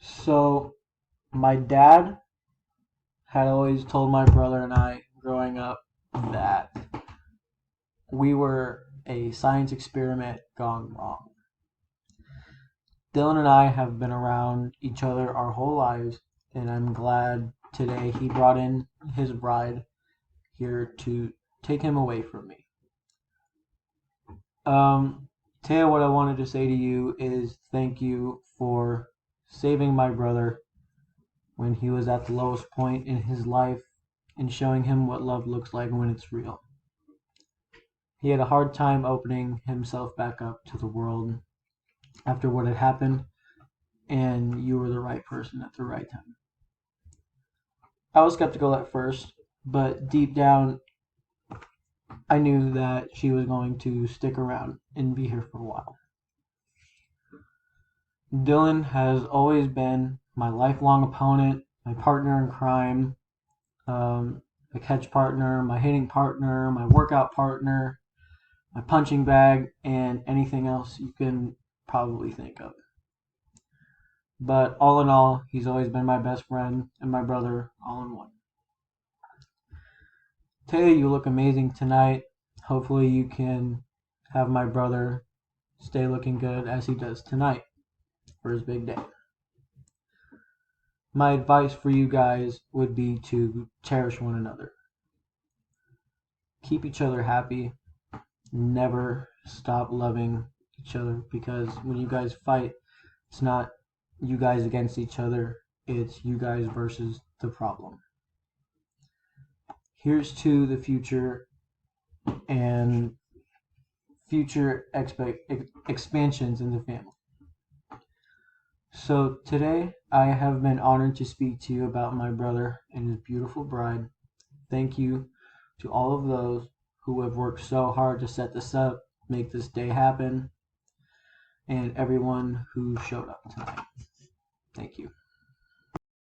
So, my dad had always told my brother and I growing up that we were a science experiment gone wrong. Dylan and I have been around each other our whole lives, and I'm glad today he brought in his bride here to take him away from me. Taya, what I wanted to say to you is thank you for saving my brother when he was at the lowest point in his life and showing him what love looks like when it's real. He had a hard time opening himself back up to the world after what had happened, and you were the right person at the right time. I was skeptical at first, but deep down, I knew that she was going to stick around and be here for a while. Dylan has always been my lifelong opponent, my partner in crime, my catch partner, my hitting partner, my workout partner, my punching bag, and anything else you can probably think of. But all in all, he's always been my best friend and my brother all in one. Taylor, you look amazing tonight. Hopefully you can have my brother stay looking good as he does tonight for his big day. My advice for you guys would be to cherish one another. Keep each other happy. Never stop loving each other, because when you guys fight, it's not you guys against each other, it's you guys versus the problem. Here's to the future and future expansions in the family. So today I have been honored to speak to you about my brother and his beautiful bride. Thank you to all of those who have worked so hard to set this up, make this day happen, and everyone who showed up tonight. Thank you.